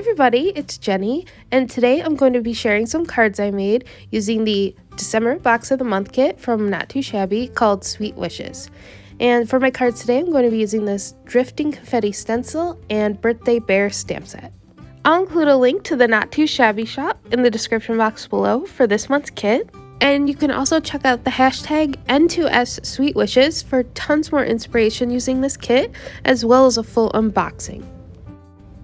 everybody, it's Jenny, and today I'm going to be sharing some cards I made using the December Box of the Month kit from Not Too Shabby called Sweet Wishes. And for my cards today, I'm going to be using this Drifting Confetti Stencil and Birthday Bear stamp set. I'll include a link to the Not Too Shabby shop in the description box below for this month's kit. And you can also check out the hashtag N2S Sweet Wishes for tons more inspiration using this kit, as well as a full unboxing.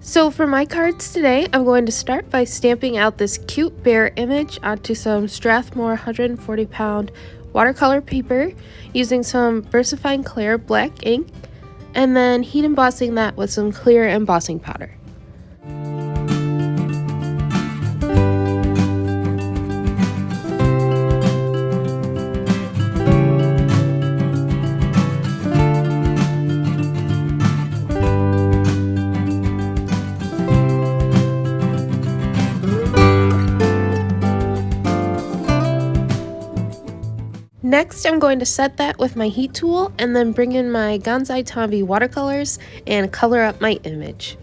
So for my cards today, I'm going to start by stamping out this cute bear image onto some Strathmore 140-pound watercolor paper using some VersaFine Clear black ink, and then heat embossing that with some clear embossing powder. Next, I'm going to set that with my heat tool and then bring in my Gonzai Tombi watercolors and color up my image.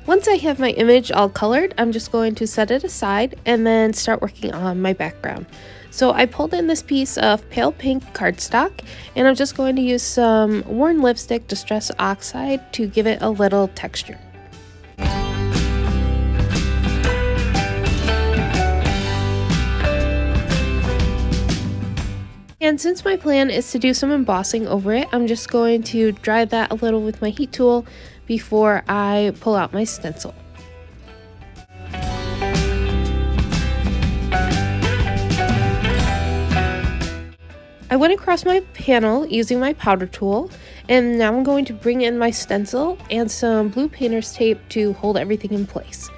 Once I have my image all colored, I'm just going to set it aside and then start working on my background. So I pulled in this piece of pale pink cardstock, and I'm just going to use some worn lipstick Distress Oxide to give it a little texture. And since my plan is to do some embossing over it, I'm just going to dry that a little with my heat tool before I pull out my stencil. I went across my panel using my powder tool, and now I'm going to bring in my stencil and some blue painter's tape to hold everything in place.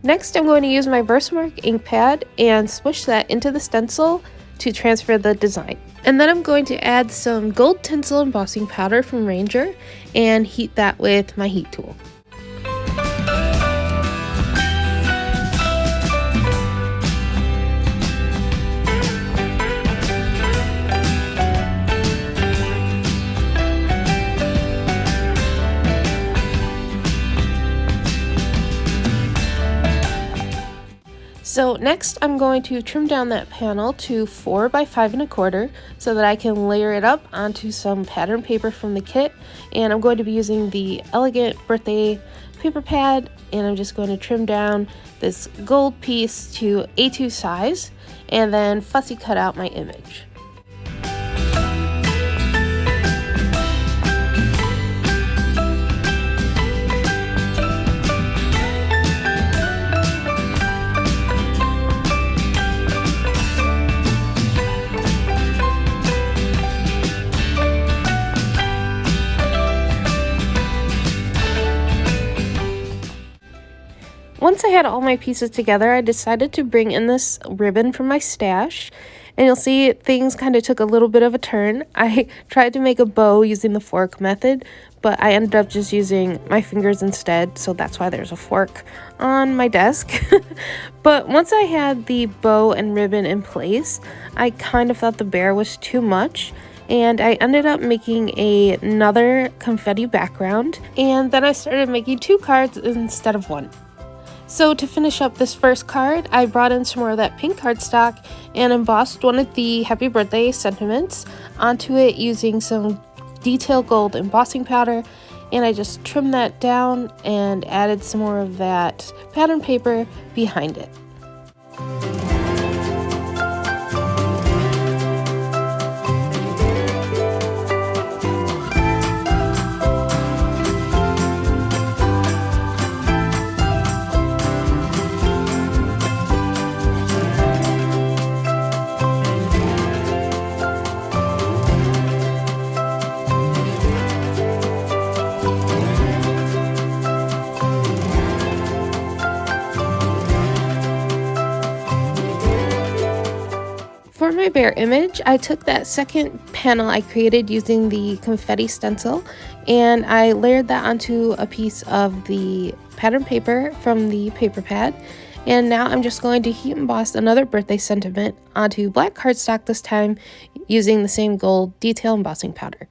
Next, I'm going to use my Versamark ink pad and smush that into the stencil to transfer the design. And then I'm going to add some gold tinsel embossing powder from Ranger and heat that with my heat tool. So next I'm going to trim down that panel to 4 by 5 1/4 so that I can layer it up onto some pattern paper from the kit, and I'm going to be using the Elegant Birthday paper pad, and I'm just going to trim down this gold piece to A2 size and then fussy cut out my image. Once I had all my pieces together, I decided to bring in this ribbon from my stash. And you'll see things kind of took a little bit of a turn. I tried to make a bow using the fork method, but I ended up just using my fingers instead, so that's why there's a fork on my desk. But once I had the bow and ribbon in place, I kind of thought the bear was too much, and I ended up making another confetti background, and then I started making 2 cards instead of 1. So to finish up this first card, I brought in some more of that pink cardstock and embossed one of the happy birthday sentiments onto it using some detail gold embossing powder, and I just trimmed that down and added some more of that pattern paper behind it. For my bear image, I took that second panel I created using the confetti stencil, and I layered that onto a piece of the pattern paper from the paper pad. And now I'm just going to heat emboss another birthday sentiment onto black cardstock, this time using the same gold detail embossing powder.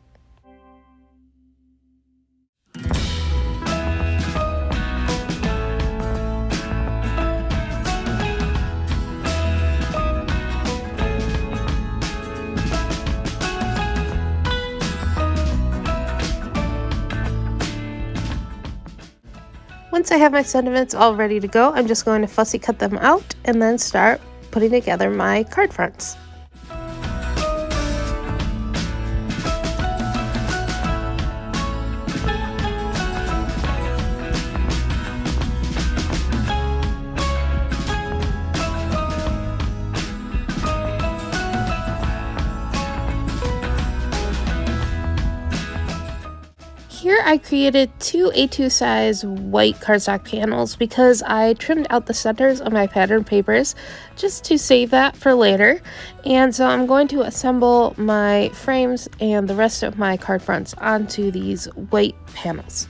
Once I have my sentiments all ready to go, I'm just going to fussy cut them out and then start putting together my card fronts. Here I created 2 A2 size white cardstock panels because I trimmed out the centers of my pattern papers just to save that for later. And so I'm going to assemble my frames and the rest of my card fronts onto these white panels.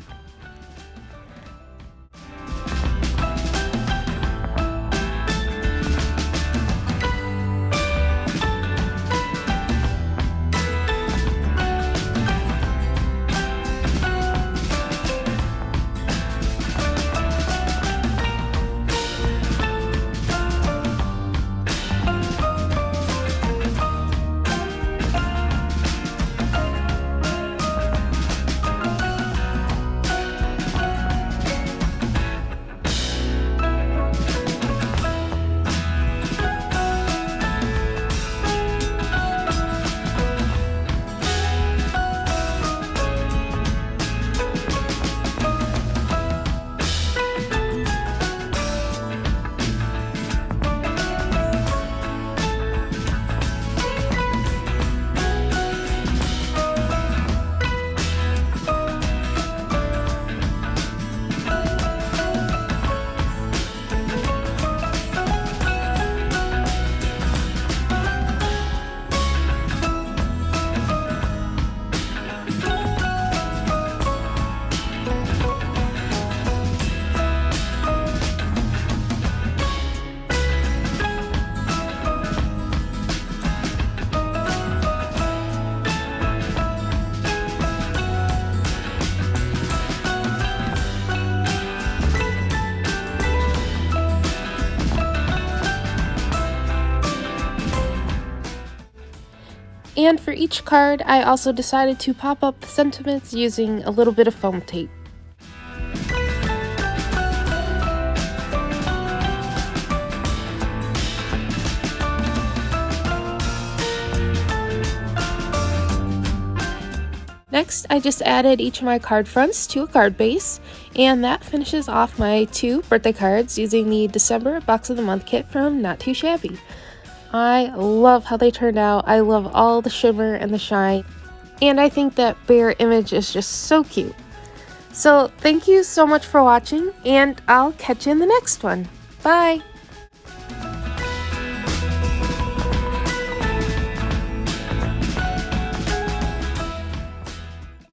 And for each card, I also decided to pop up the sentiments using a little bit of foam tape. Next, I just added each of my card fronts to a card base, and that finishes off my 2 birthday cards using the December Box of the Month kit from Not Too Shabby. I love how they turned out. I love all the shimmer and the shine, and I think that bear image is just so cute. So thank you so much for watching, and I'll catch you in the next one. Bye!